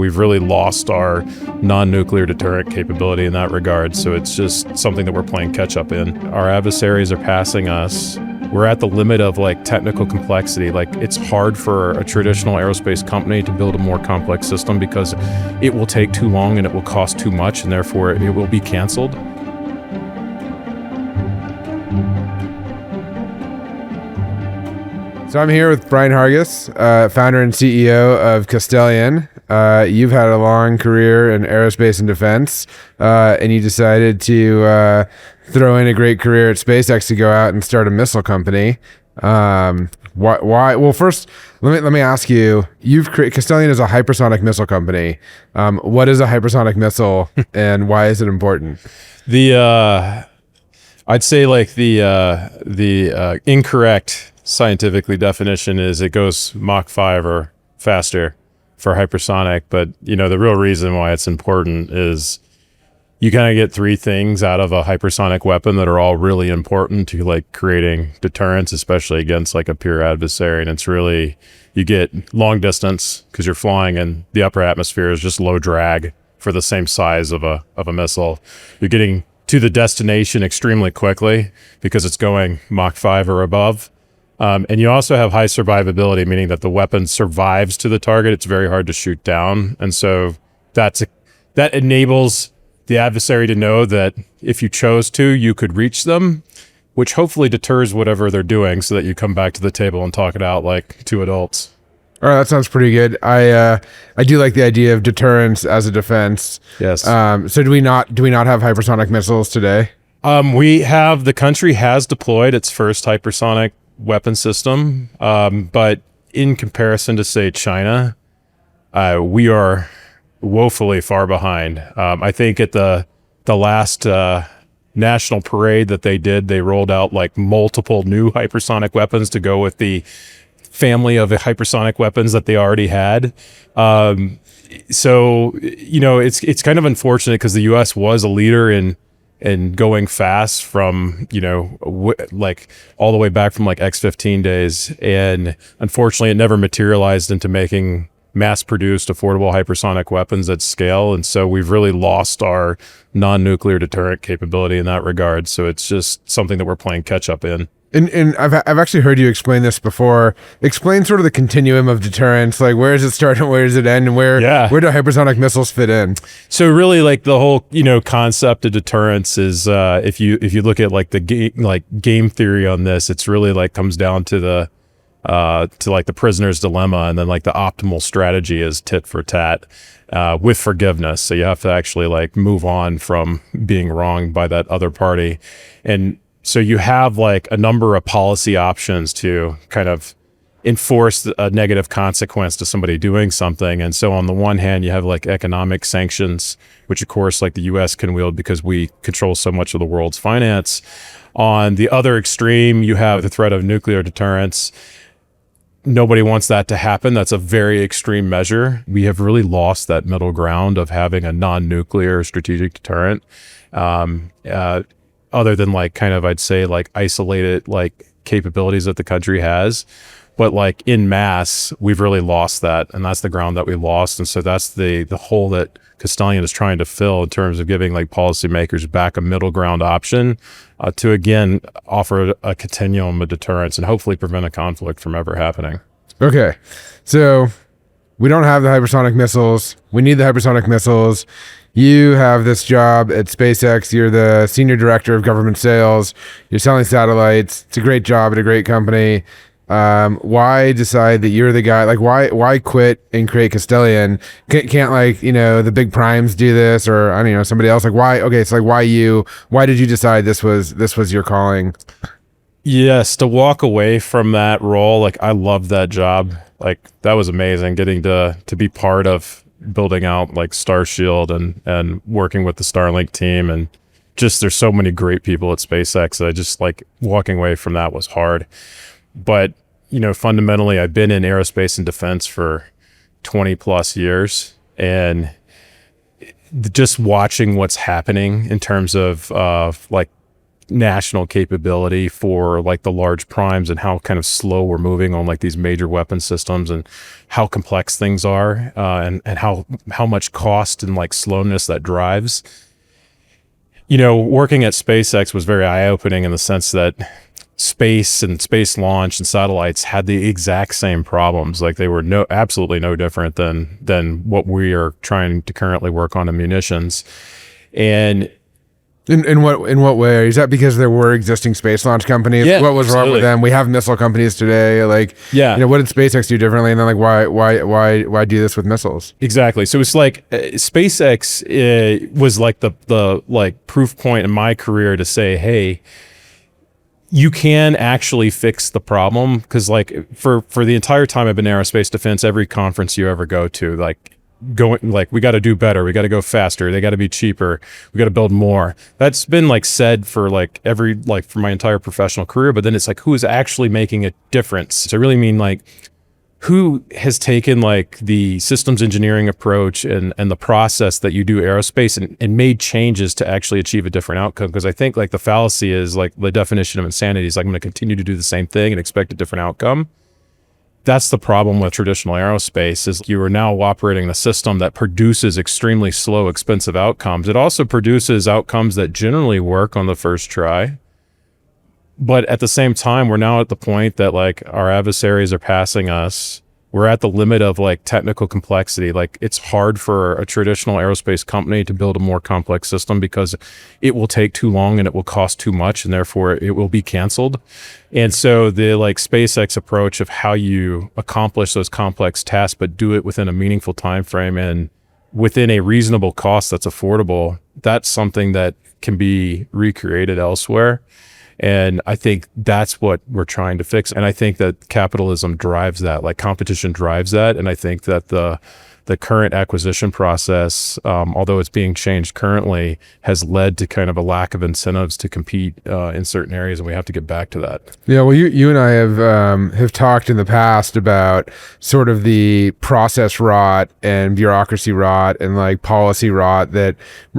we've really lost our non-nuclear deterrent capability in that regard. So it's just something that we're playing catch up in. Our adversaries are passing us. We're at the limit of like technical complexity. Like it's hard for a traditional aerospace company to build a more complex system because it will take too long and it will cost too much, and therefore it will be canceled. So I'm here with Bryon Hargis, founder and CEO of Castelion. You've had a long career in aerospace and defense, and you decided to throw in a great career at SpaceX to go out and start a missile company. Why? Well, first, let me ask you. Castelion is a hypersonic missile company. What is a hypersonic missile, and why is it important? I'd say like the incorrect scientifically definition is it goes Mach 5 or faster for hypersonic, but the real reason why it's important is you kind of get three things out of a hypersonic weapon that are all really important to like creating deterrence, especially against like a peer adversary. And it's really, you get long distance because you're flying and the upper atmosphere is just low drag for the same size of a missile. You're getting to the destination extremely quickly because it's going Mach 5 or above. And you also have high survivability, meaning that the weapon survives to the target. It's very hard to shoot down. And so that enables the adversary to know that if you chose to, you could reach them, which hopefully deters whatever they're doing so that you come back to the table and talk it out like two adults. All right, that sounds pretty good. I do like the idea of deterrence as a defense. Yes. So do we not have hypersonic missiles today? The country has deployed its first hypersonic weapon system, but in comparison to say China, we are woefully far behind. I think at the last national parade that they did, they rolled out like multiple new hypersonic weapons to go with the family of hypersonic weapons that they already had. So it's kind of unfortunate because the U.S. was a leader in going fast from, like all the way back from like X-15 days. And unfortunately, it never materialized into making mass-produced affordable hypersonic weapons at scale. And so we've really lost our non-nuclear deterrent capability in that regard. So it's just something that we're playing catch up in. And I've actually heard you explain this before. Explain sort of the continuum of deterrence. Like, where does it start and where does it end, and where do hypersonic missiles fit in? So really, like the whole concept of deterrence is if you look at like the game theory on this, it's really like comes down to the like the prisoner's dilemma, and then like the optimal strategy is tit for tat with forgiveness. So you have to actually like move on from being wronged by that other party, and so you have like a number of policy options to kind of enforce a negative consequence to somebody doing something. And so on the one hand, you have like economic sanctions, which of course like the US can wield because we control so much of the world's finance. On the other extreme, you have the threat of nuclear deterrence. Nobody wants that to happen. That's a very extreme measure. We have really lost that middle ground of having a non-nuclear strategic deterrent. Other than like kind of, I'd say like isolated like capabilities that the country has, but like in mass, we've really lost that, and that's the ground that we lost. And so that's the hole that Castelion is trying to fill in terms of giving like policymakers back a middle ground option to again offer a continuum of deterrence and hopefully prevent a conflict from ever happening. Okay, so we don't have the hypersonic missiles. We need the hypersonic missiles. You have this job at SpaceX. You're the senior director of government sales. You're selling satellites. It's a great job at a great company. Why decide that you're the guy? Like, why quit and create Castelion? Can't like, the big primes do this, or I don't know, somebody else? Like, why? Okay, it's like, why you? Why did you decide this was your calling? Yes, to walk away from that role, like I loved that job. Like that was amazing, getting to be part of building out like Starshield and working with the Starlink team, and just there's so many great people at SpaceX that I just like walking away from that was hard. But fundamentally I've been in aerospace and defense for 20 plus years, and just watching what's happening in terms of like national capability for like the large primes and how kind of slow we're moving on like these major weapon systems and how complex things are, and how much cost and like slowness that drives. Working at SpaceX was very eye-opening in the sense that space and space launch and satellites had the exact same problems. Like they were absolutely no different than what we are trying to currently work on in munitions. And in what way? Is that because there were existing space launch companies? Yeah, what was wrong with them? We have missile companies today. Like, what did SpaceX do differently? And then like, why do this with missiles? Exactly. So it's like SpaceX was like the like proof point in my career to say, hey, you can actually fix the problem. Because like for the entire time I've been in aerospace defense, every conference you ever go to, we got to do better, we got to go faster, they got to be cheaper, we got to build more. That's been like said for like for my entire professional career. But then it's like, who is actually making a difference? So I really mean like, who has taken like the systems engineering approach and the process that you do aerospace and made changes to actually achieve a different outcome? Because I think like the fallacy is like the definition of insanity is like, I'm going to continue to do the same thing and expect a different outcome. That's the problem with traditional aerospace, is you are now operating a system that produces extremely slow, expensive outcomes. It also produces outcomes that generally work on the first try. But at the same time, we're now at the point that like our adversaries are passing us. We're at the limit of like technical complexity. Like it's hard for a traditional aerospace company to build a more complex system because it will take too long and it will cost too much, and therefore it will be canceled. And so the like SpaceX approach of how you accomplish those complex tasks, but do it within a meaningful time frame and within a reasonable cost that's affordable, that's something that can be recreated elsewhere. And I think that's what we're trying to fix. And I think that capitalism drives that, like competition drives that. And I think that the current acquisition process, although it's being changed currently, has led to kind of a lack of incentives to compete in certain areas. And we have to get back to that. Yeah, well, you and I have talked in the past about sort of the process rot and bureaucracy rot and like policy rot that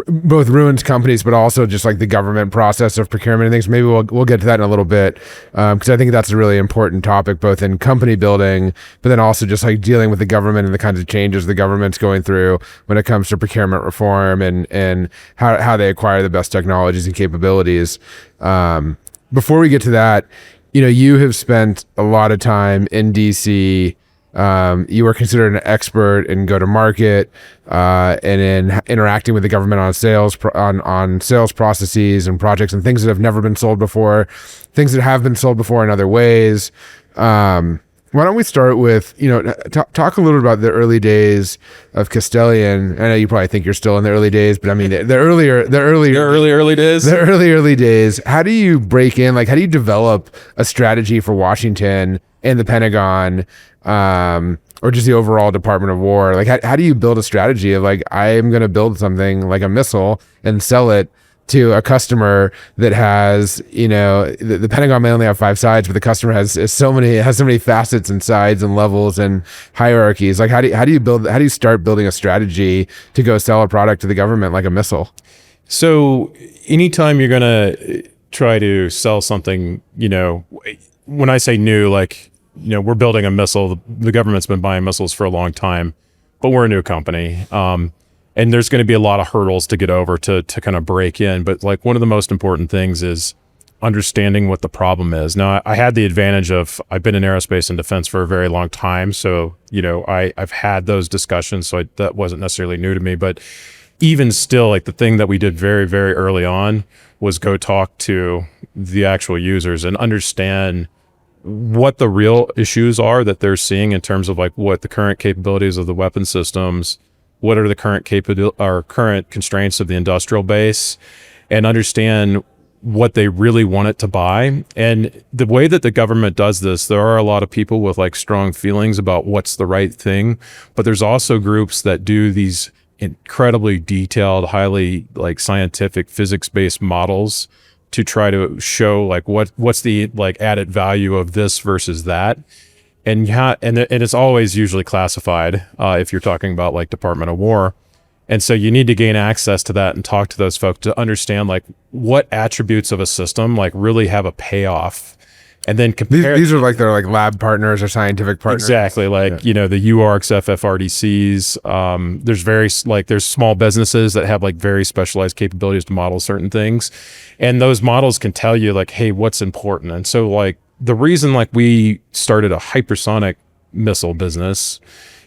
both ruins companies, but also just like the government process of procurement and things. Maybe we'll get to that in a little bit, because I think that's a really important topic, both in company building, but then also just like dealing with the government and the kinds of changes the government's going through when it comes to procurement reform and how they acquire the best technologies and capabilities. Before we get to that, you have spent a lot of time in DC. You are considered an expert in go-to-market and in interacting with the government on sales processes and projects and things that have never been sold before, things that have been sold before in other ways. Why don't we start with, talk a little bit about the early days of Castelion. I know you probably think you're still in the early days, but I mean, the early days. The early days. How do you break in? Like, how do you develop a strategy for Washington and the Pentagon, or just the overall Department of War? Like, how do you build a strategy of like, I am going to build something like a missile and sell it to a customer that has, the Pentagon may only have 5 sides, but the customer has so many facets and sides and levels and hierarchies. Like, how do you start building a strategy to go sell a product to the government like a missile? So anytime you're going to try to sell something, when I say new, like, we're building a missile, the government's been buying missiles for a long time, but we're a new company. And there's going to be a lot of hurdles to get over to kind of break in. But like one of the most important things is understanding what the problem is. Now, I had the advantage of, I've been in aerospace and defense for a very long time. So, I've had those discussions. So that wasn't necessarily new to me. But even still, like the thing that we did very, very early on was go talk to the actual users and understand what the real issues are that they're seeing in terms of like what the current capabilities of the weapon systems, what are the current constraints of the industrial base, and understand what they really want it to buy. And the way that the government does this, there are a lot of people with like strong feelings about what's the right thing, but there's also groups that do these incredibly detailed, highly like scientific physics-based models to try to show like what's the like added value of this versus that. And it's always usually classified if you're talking about like Department of War. And so you need to gain access to that and talk to those folks to understand like what attributes of a system like really have a payoff. And then compare. These are like their like lab partners or scientific partners. Exactly. Like, the UARCs, FFRDCs, there's small businesses that have like very specialized capabilities to model certain things. And those models can tell you like, hey, what's important. And so like the reason like we started a hypersonic missile business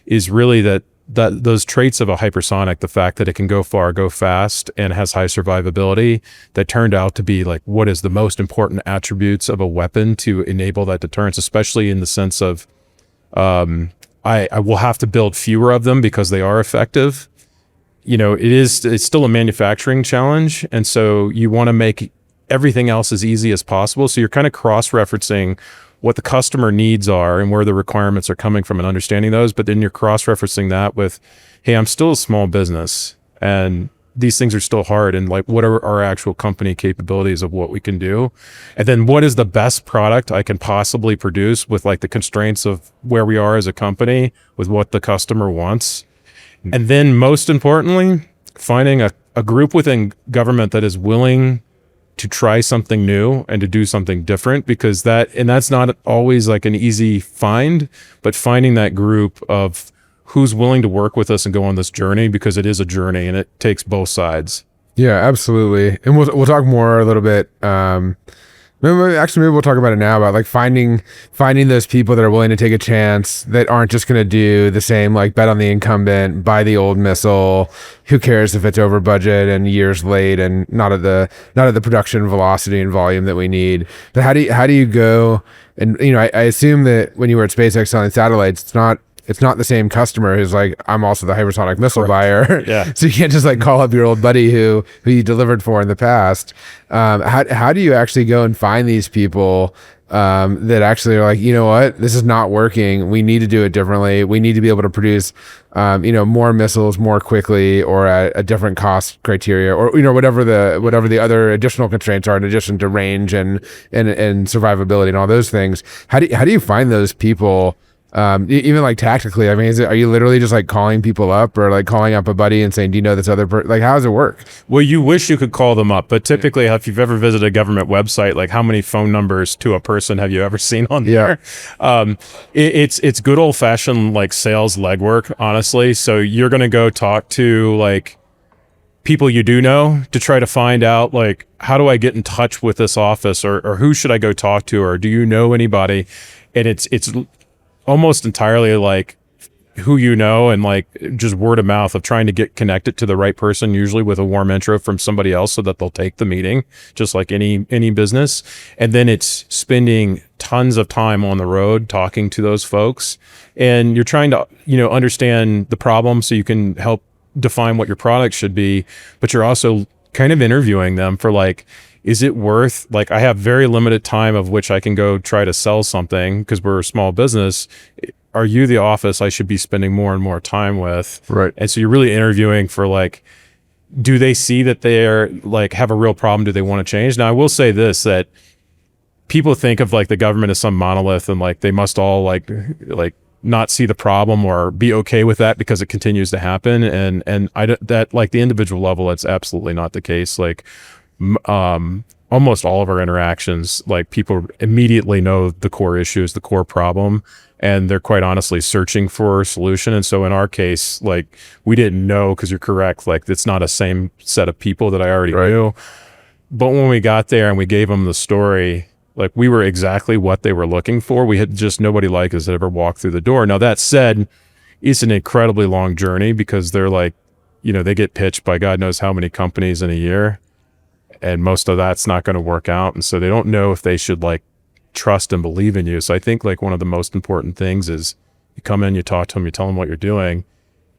is really that those traits of a hypersonic, the fact that it can go far, go fast, and has high survivability, that turned out to be like what is the most important attributes of a weapon to enable that deterrence, especially in the sense of I will have to build fewer of them because they are effective. It's still a manufacturing challenge, and so you want to make everything else as easy as possible. So you're kind of cross-referencing what the customer needs are and where the requirements are coming from and understanding those. But then you're cross-referencing that with, hey, I'm still a small business and these things are still hard. And like, what are our actual company capabilities of what we can do? And then what is the best product I can possibly produce with like the constraints of where we are as a company with what the customer wants? And then most importantly, finding a group within government that is willing to try something new and to do something different, because that's not always like an easy find, but finding that group of who's willing to work with us and go on this journey, because it is a journey and it takes both sides. Yeah, absolutely. And we'll talk more a little bit. Maybe we'll talk about it now, about like finding those people that are willing to take a chance, that aren't just going to do the same, like bet on the incumbent, buy the old missile. Who cares if it's over budget and years late and not at the production velocity and volume that we need? But how do you go? And I assume that when you were at SpaceX selling satellites, it's not the same customer who's like, I'm also the hypersonic missile buyer. Yeah. So you can't just like call up your old buddy who you delivered for in the past. How do you actually go and find these people that actually are like, you know what, this is not working. We need to do it differently. We need to be able to produce, more missiles more quickly, or at a different cost criteria, or whatever the other additional constraints are in addition to range and survivability and all those things. How do you find those people? Even like tactically, I mean, are you literally just like calling people up, or like calling up a buddy and saying, do you know this other person? Like, how does it work? Well, you wish you could call them up, but typically if you've ever visited a government website, like how many phone numbers to a person have you ever seen on there? It's good old fashioned like sales legwork, honestly. So you're going to go talk to like people you do know to try to find out like, how do I get in touch with this office, or who should I go talk to, or do you know anybody? And it's almost entirely like who you know, and like just word of mouth of trying to get connected to the right person, usually with a warm intro from somebody else so that they'll take the meeting, just like any business. And then it's spending tons of time on the road talking to those folks, and you're trying to understand the problem so you can help define what your product should be, but you're also kind of interviewing them for like, is it worth, like, I have very limited time of which I can go try to sell something because we're a small business. Are you the office I should be spending more and more time with? Right. And so you're really interviewing for like, do they see that they're like have a real problem? Do they want to change? Now, I will say this, that people think of like the government as some monolith and like they must all like not see the problem or be okay with that because it continues to happen. And that like the individual level, it's absolutely not the case. Like, almost all of our interactions, like people immediately know the core issues, the core problem, and they're quite honestly searching for a solution. And so in our case, like we didn't know, because you're correct, like it's not a same set of people that I already knew. But when we got there and we gave them the story, like we were exactly what they were looking for. We had just nobody like us that ever walked through the door. Now that said, it's an incredibly long journey, because they're like, they get pitched by God knows how many companies in a year. And most of that's not going to work out. And so they don't know if they should like trust and believe in you. So I think like one of the most important things is you come in, you talk to them, you tell them what you're doing.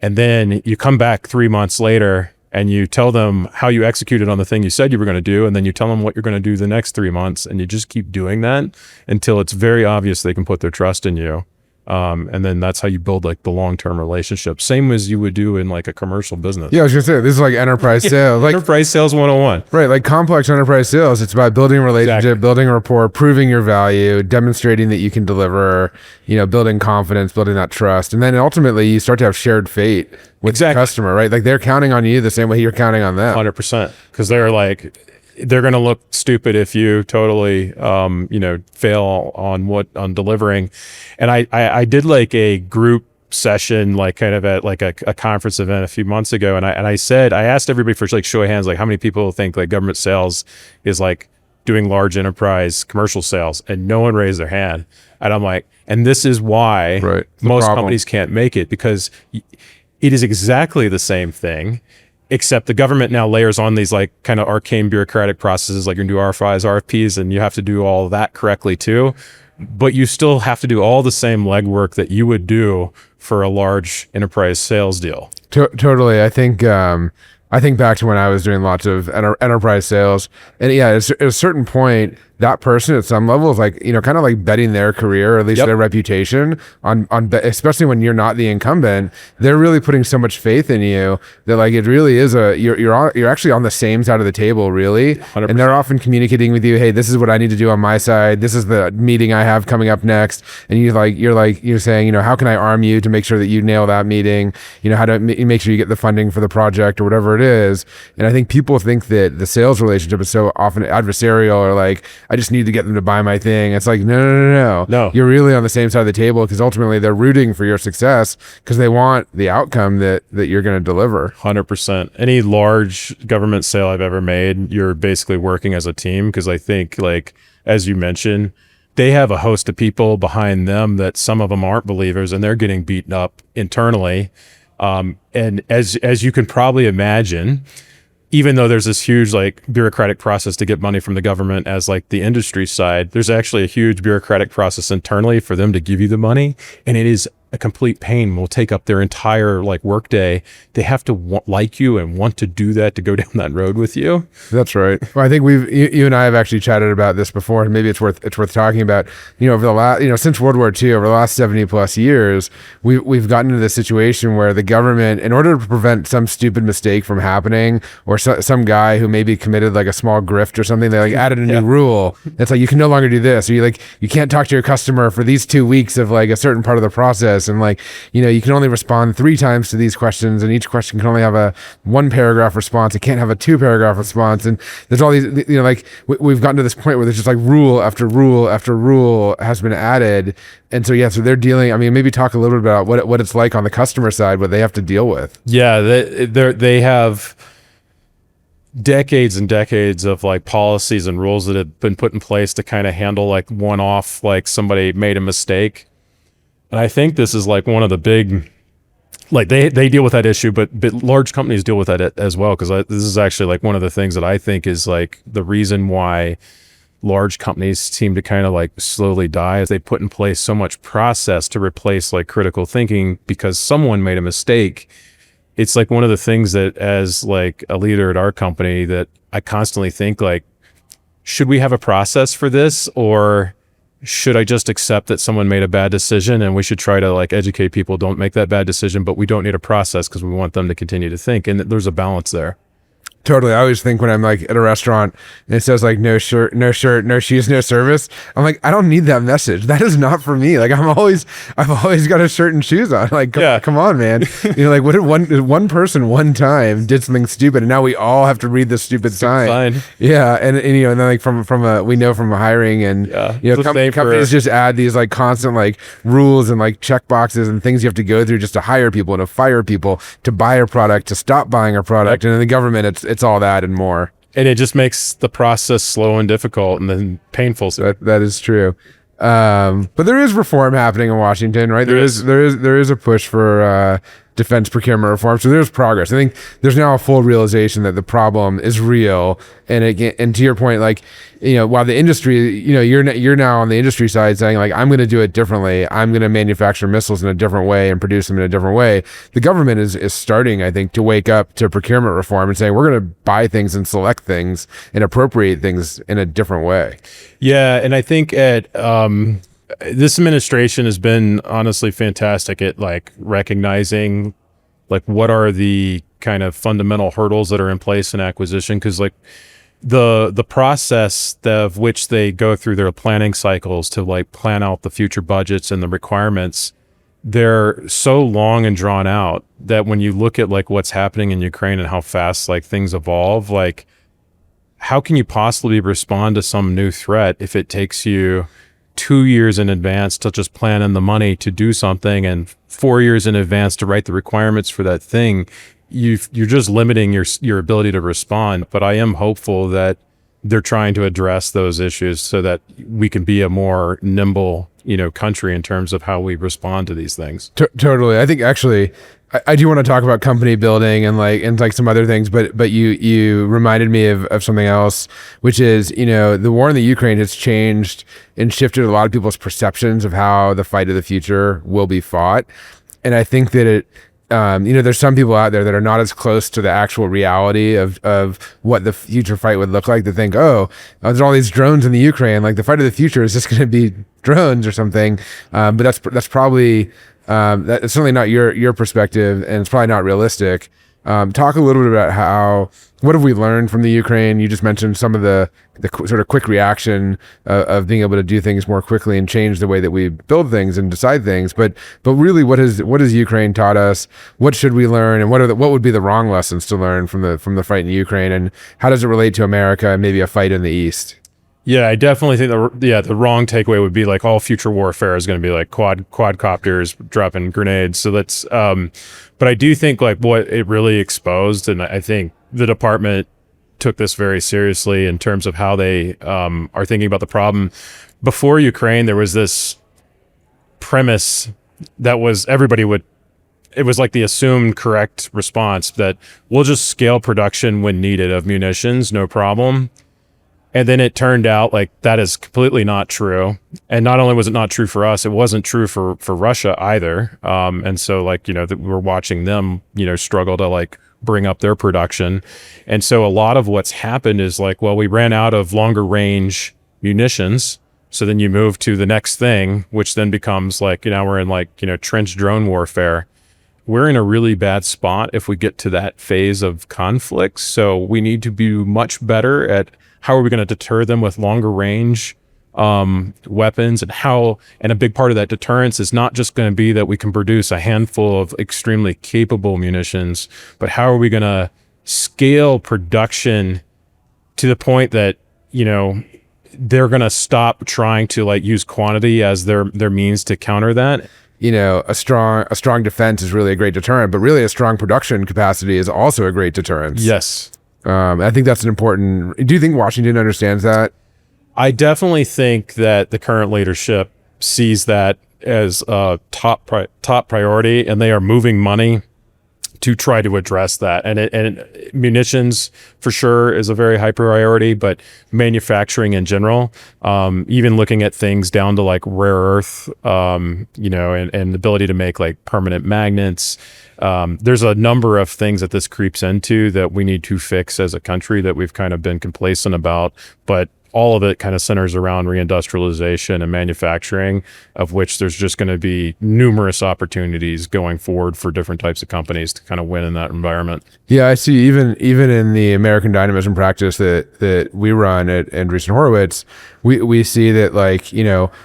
And then you come back 3 months later and you tell them how you executed on the thing you said you were going to do. And then you tell them what you're going to do the next 3 months. And you just keep doing that until it's very obvious they can put their trust in you. And then that's how you build like the long-term relationship. Same as you would do in like a commercial business. Yeah, I was gonna say this is like enterprise sales, like Enterprise sales 101. right, like complex enterprise sales. It's about building a relationship, building a rapport, proving your value, demonstrating that you can deliver. Building confidence, building that trust, and then ultimately you start to have shared fate with the customer, right? Like they're counting on you the same way you're counting on them. 100%, because they're going to look stupid if you totally fail on delivering. And I did like a group session, like kind of at like a conference event a few months ago, and I asked everybody for like show of hands, like how many people think like government sales is like doing large enterprise commercial sales, and no one raised their hand. And I'm like, and this is why most companies can't make it, because it is exactly the same thing, except the government now layers on these like kind of arcane bureaucratic processes, like you're gonna do RFIs, RFPs, and you have to do all of that correctly too. But you still have to do all the same legwork that you would do for a large enterprise sales deal. Totally. I think back to when I was doing lots of enterprise sales, and yeah, at a certain point, that person at some level is like, kind of like betting their career, or at least their reputation on, especially when you're not the incumbent. They're really putting so much faith in you that like it really is you're actually on the same side of the table, really. 100%. And they're often communicating with you, hey, this is what I need to do on my side. This is the meeting I have coming up next, and you're saying, how can I arm you to make sure that you nail that meeting? How to make sure you get the funding for the project or whatever it is. And I think people think that the sales relationship is so often adversarial, or like, I just need to get them to buy my thing. It's like, no. You're really on the same side of the table, because ultimately they're rooting for your success because they want the outcome that you're going to deliver. 100%. Any large government sale I've ever made, you're basically working as a team, because I think, like, as you mentioned, they have a host of people behind them that some of them aren't believers, and they're getting beaten up internally. And as you can probably imagine, even though there's this huge like bureaucratic process to get money from the government as like the industry side, there's actually a huge bureaucratic process internally for them to give you the money. And it is a complete pain. Will take up their entire like workday. They have to like you and want to do that, to go down that road with you. That's right. Well, I think you and I have actually chatted about this before, and maybe it's worth talking about. Over the last, since World War II, over the last 70 plus years, we've gotten into this situation where the government, in order to prevent some stupid mistake from happening, or some guy who maybe committed like a small grift or something, they like added a new rule. It's like, you can no longer do this, or you can't talk to your customer for these 2 weeks of like a certain part of the process. And like, you can only respond 3 times to these questions, and each question can only have a 1 paragraph response. It can't have a 2 paragraph response. And there's all these, like we've gotten to this point where there's just like rule after rule after rule has been added. And so, so they're dealing, maybe talk a little bit about what it's like on the customer side, what they have to deal with. Yeah, they have decades and decades of like policies and rules that have been put in place to kind of handle like one-off, like somebody made a mistake. And I think this is like one of the big, like they deal with that issue, but large companies deal with that as well. Because this is actually like one of the things that I think is like the reason why large companies seem to kind of like slowly die, is they put in place so much process to replace like critical thinking because someone made a mistake. It's like one of the things that, as like a leader at our company, that I constantly think like, should we have a process for this, or should I just accept that someone made a bad decision and we should try to like educate people, don't make that bad decision, but we don't need a process because we want them to continue to think. And there's a balance there. Totally. I always think when I'm like at a restaurant and it says like no shirt, no shoes, no service, I'm like, I don't need that message. That is not for me. Like I've always got a shirt and shoes on. Like, come on, man. Like what if one person one time did something stupid, and now we all have to read this stupid sign. Yeah. And then like from we know from hiring, and companies just add these like constant like rules and like check boxes and things you have to go through just to hire people and to fire people, to buy a product, to stop buying a product. And in the government, it's all that and more. And it just makes the process slow and difficult and then painful. That is true. But there is reform happening in Washington, right? There is a push for defense procurement reform. So there's progress. I think there's now a full realization that the problem is real. And to your point, like, while the industry, you're now on the industry side saying like, I'm going to do it differently. I'm going to manufacture missiles in a different way and produce them in a different way. The government is starting, I think, to wake up to procurement reform and saying, we're going to buy things and select things and appropriate things in a different way. Yeah. And I think this administration has been honestly fantastic at like recognizing like what are the kind of fundamental hurdles that are in place in acquisition, because like the process of which they go through their planning cycles to like plan out the future budgets and the requirements, they're so long and drawn out that when you look at like what's happening in Ukraine and how fast like things evolve, like how can you possibly respond to some new threat if it takes you 2 years in advance to just plan in the money to do something and 4 years in advance to write the requirements for that thing? You're just limiting your ability to respond. But I am hopeful that they're trying to address those issues so that we can be a more nimble, country in terms of how we respond to these things. Totally. I think actually, I do want to talk about company building and like some other things, but you reminded me of something else, which is, the war in the Ukraine has changed and shifted a lot of people's perceptions of how the fight of the future will be fought. And I think that there's some people out there that are not as close to the actual reality of what the future fight would look like, to think, there's all these drones in the Ukraine, like the fight of the future is just going to be drones or something. But that's probably, that's certainly not your perspective, and it's probably not realistic. Talk a little bit about what have we learned from the Ukraine? You just mentioned some of the sort of quick reaction of being able to do things more quickly and change the way that we build things and decide things. But really, what has Ukraine taught us? What should we learn? And what would be the wrong lessons to learn from the fight in Ukraine? And how does it relate to America and maybe a fight in the East? Yeah, I definitely think the wrong takeaway would be like all future warfare is going to be like quadcopters dropping grenades. So that's, but I do think like what it really exposed, and I think the department took this very seriously in terms of how they are thinking about the problem. Before Ukraine, there was this premise that was it was like the assumed correct response that we'll just scale production when needed of munitions, no problem. And then it turned out like that is completely not true. And not only was it not true for us, it wasn't true for Russia either. And so like, we're watching them, struggle to like bring up their production. And so a lot of what's happened is like, well, we ran out of longer range munitions. So then you move to the next thing, which then becomes like, we're in like, trench drone warfare. We're in a really bad spot if we get to that phase of conflict. So we need to be much better at how are we going to deter them with longer range weapons, and a big part of that deterrence is not just going to be that we can produce a handful of extremely capable munitions, but how are we going to scale production to the point that, they're going to stop trying to like use quantity as their means to counter that. A strong defense is really a great deterrent, but really a strong production capacity is also a great deterrence. Yes. I think that's an important. Do you think Washington understands that? I definitely think that the current leadership sees that as a top priority, and they are moving money to try to address that. And munitions for sure is a very high priority, but manufacturing in general, even looking at things down to like rare earth, and the ability to make like permanent magnets. There's a number of things that this creeps into that we need to fix as a country that we've kind of been complacent about, but all of it kind of centers around reindustrialization and manufacturing, of which there's just going to be numerous opportunities going forward for different types of companies to kind of win in that environment. Yeah, I see. Even in the American Dynamism practice that we run at Andreessen Horowitz, we see that like,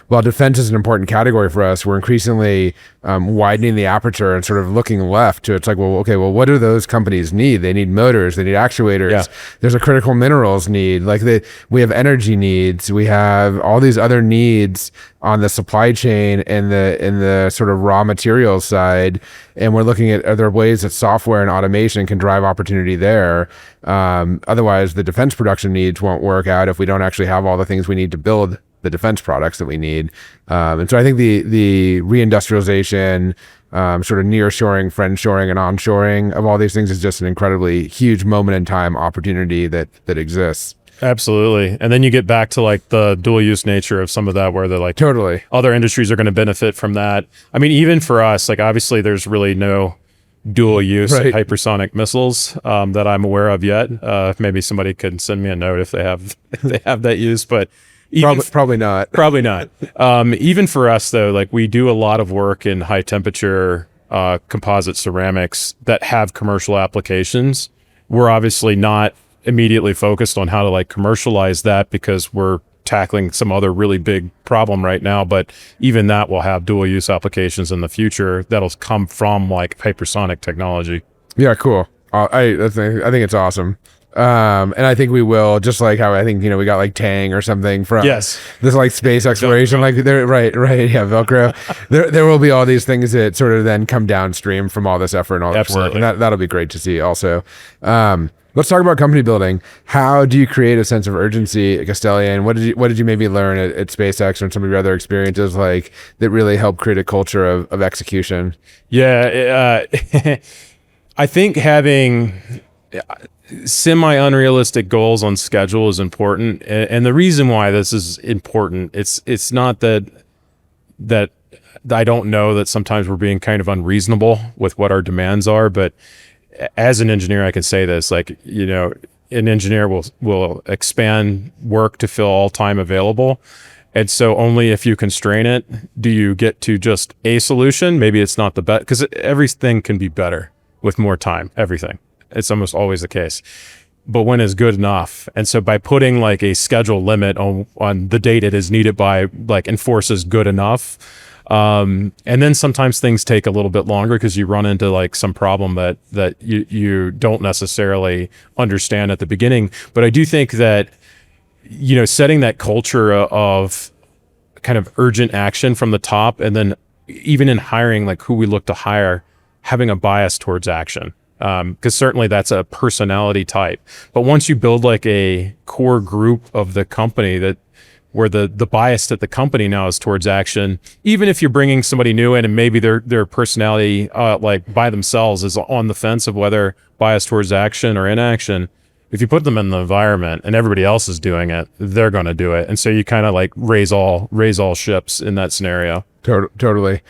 while defense is an important category for us, we're increasingly widening the aperture and sort of looking left to, it's like, well, what do those companies need? They need motors, they need actuators. Yeah. There's a critical minerals need. Like we have energy needs. We have all these other needs on the supply chain and the sort of raw materials side. And we're looking at other ways that software and automation can drive opportunity there. Otherwise, the defense production needs won't work out if we don't actually have all the things we need to build the defense products that we need. And so I think the reindustrialization, sort of nearshoring, friendshoring, and onshoring of all these things is just an incredibly huge moment in time opportunity that exists. Absolutely. And then you get back to like the dual use nature of some of that, where they're like, totally, other industries are going to benefit from that. I mean, even for us, like obviously there's really no dual use hypersonic missiles that I'm aware of yet. Maybe somebody could send me a note if they have that use, but Probably not. Probably not. Even for us, though, like we do a lot of work in high temperature composite ceramics that have commercial applications. We're obviously not immediately focused on how to like commercialize that because we're tackling some other really big problem right now. But even that will have dual use applications in the future that'll come from like hypersonic technology. Yeah, cool. I think it's awesome. And I think we will, just like how I think, we got like Tang or something from Yes. this like space exploration, like they're right. Yeah. Velcro. there will be all these things that sort of then come downstream from all this effort and all this work. And that'll be great to see also. Let's talk about company building. How do you create a sense of urgency at Castelion? What did you maybe learn at SpaceX or some of your other experiences like that really help create a culture of execution? Yeah. I think having semi-unrealistic goals on schedule is important. And the reason why this is important, it's not that I don't know that sometimes we're being kind of unreasonable with what our demands are, but as an engineer, I can say this, like, an engineer will expand work to fill all time available. And so only if you constrain it, do you get to just a solution. Maybe it's not the best, because everything can be better with more time, everything. It's almost always the case. But when is good enough? And so by putting like a schedule limit on the date it is needed by, like enforces good enough. And then sometimes things take a little bit longer because you run into like some problem that you don't necessarily understand at the beginning. But I do think that, setting that culture of kind of urgent action from the top, and then even in hiring, like who we look to hire, having a bias towards action. Because certainly that's a personality type. But once you build like a core group of the company where the bias at the company now is towards action, even if you're bringing somebody new in and maybe their personality like by themselves is on the fence of whether bias towards action or inaction, if you put them in the environment and everybody else is doing it, they're going to do it. And so you kind of like raise all ships in that scenario. Totally.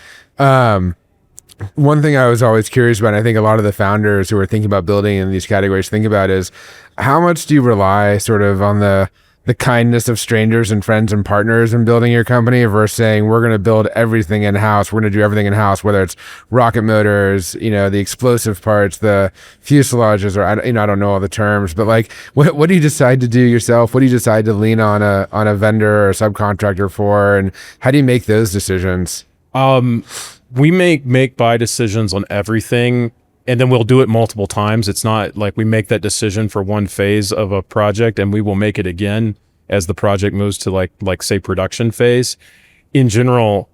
One thing I was always curious about, and I think a lot of the founders who are thinking about building in these categories think about, is how much do you rely sort of on the kindness of strangers and friends and partners in building your company versus saying we're going to build everything in-house, we're going to do everything in-house, whether it's rocket motors, the explosive parts, the fuselages, or I don't know all the terms, but like what do you decide to do yourself? What do you decide to lean on a vendor or a subcontractor for, and how do you make those decisions? We make buy decisions on everything, and then we'll do it multiple times. It's not like we make that decision for one phase of a project and we will make it again as the project moves to like say production phase. In general,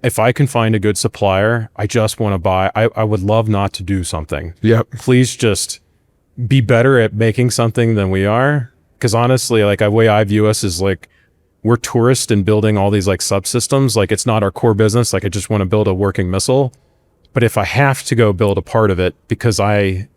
if I can find a good supplier, I just want to buy. I would love not to do something. Yep. Please just be better at making something than we are. Because honestly, like the way I view us is like, we're tourists in building all these like subsystems. Like it's not our core business. Like I just want to build a working missile. But if I have to go build a part of it because I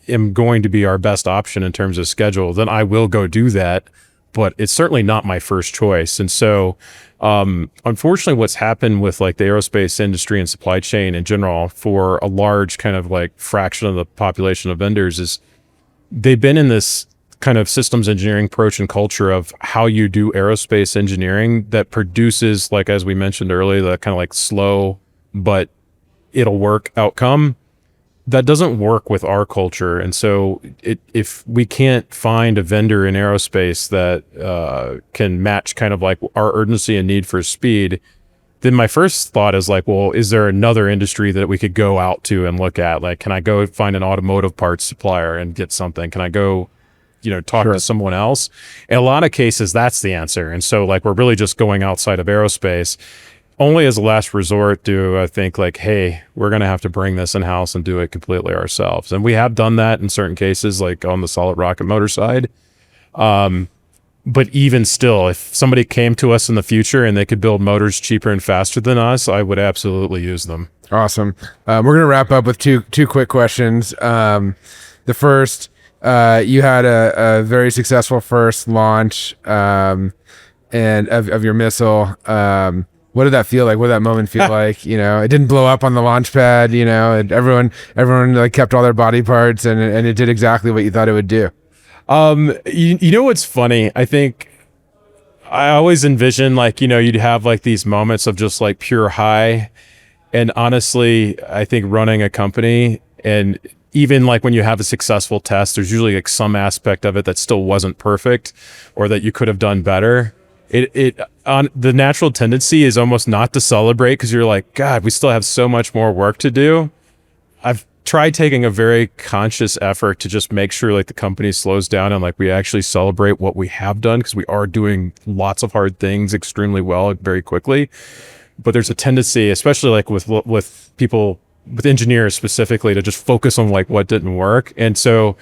am going to be our best option in terms of schedule, then I will go do that. But it's certainly not my first choice. And so, unfortunately, what's happened with like the aerospace industry and supply chain in general for a large kind of like fraction of the population of vendors is they've been in this kind of systems engineering approach and culture of how you do aerospace engineering that produces, like, as we mentioned earlier, the kind of like slow, but it'll work outcome. That doesn't work with our culture. And so if we can't find a vendor in aerospace that can match kind of like our urgency and need for speed, then my first thought is like, well, is there another industry that we could go out to and look at? Like, can I go find an automotive parts supplier and get something? Can I go, talk to someone else? In a lot of cases, that's the answer. And so like, we're really just going outside of aerospace. Only as a last resort do I think like, hey, we're going to have to bring this in-house and do it completely ourselves. And we have done that in certain cases, like on the solid rocket motor side. But even still, if somebody came to us in the future and they could build motors cheaper and faster than us, I would absolutely use them. Awesome. We're going to wrap up with two quick questions. The first, you had a very successful first launch and of your missile. What did that feel like? What did that moment feel like? It didn't blow up on the launch pad, and everyone like kept all their body parts and it did exactly what you thought it would do. What's funny? I think I always envision like, you'd have like these moments of just like pure high. And honestly, I think running a company, and even like when you have a successful test, there's usually like some aspect of it that still wasn't perfect or that you could have done better. The natural tendency is almost not to celebrate because you're like, God, we still have so much more work to do. I've tried taking a very conscious effort to just make sure like the company slows down and like we actually celebrate what we have done, because we are doing lots of hard things extremely well very quickly. But there's a tendency, especially like with people, with engineers specifically, to just focus on like what didn't work. And so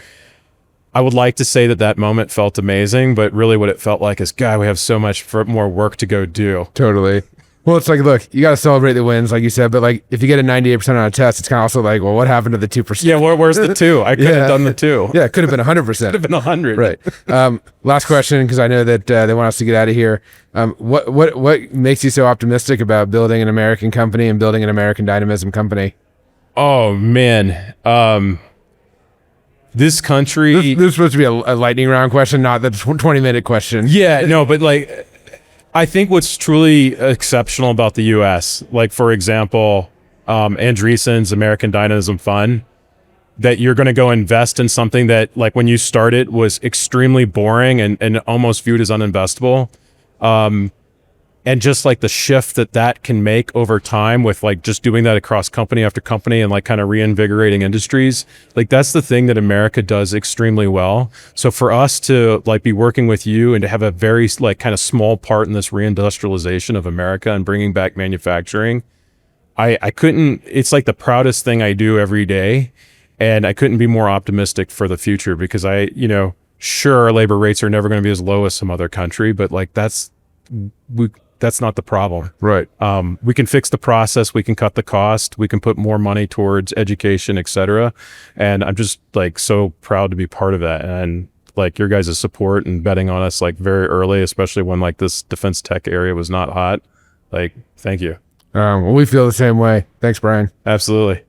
I would like to say that that moment felt amazing, but really what it felt like is, God, we have so much more work to go do. Totally. Well, it's like, look, you got to celebrate the wins, like you said, but like if you get a 98% on a test, it's kind of also like, well, what happened to the 2%? Yeah, where's the 2? I could have done the 2. Yeah, it could have been 100%. Could have been 100. Right. Last question, because I know that they want us to get out of here. What makes you so optimistic about building an American company and building an American dynamism company? Oh, man. This country... This is supposed to be a lightning round question, not the 20-minute question. Yeah, no, but like... I think what's truly exceptional about the U.S., like, for example, Andreessen's American Dynamism Fund, that you're going to go invest in something that, like, when you started was extremely boring and almost viewed as uninvestable. And just like the shift that can make over time with like just doing that across company after company and like kind of reinvigorating industries, like that's the thing that America does extremely well. So for us to like be working with you and to have a very like kind of small part in this reindustrialization of America and bringing back manufacturing, I couldn't, it's like the proudest thing I do every day. And I couldn't be more optimistic for the future, because sure, our labor rates are never going to be as low as some other country, but like that's not the problem. Right. We can fix the process. We can cut the cost. We can put more money towards education, et cetera. And I'm just like so proud to be part of that. And like your guys' support and betting on us like very early, especially when like this defense tech area was not hot. Like, thank you. Well, we feel the same way. Thanks, Bryon. Absolutely.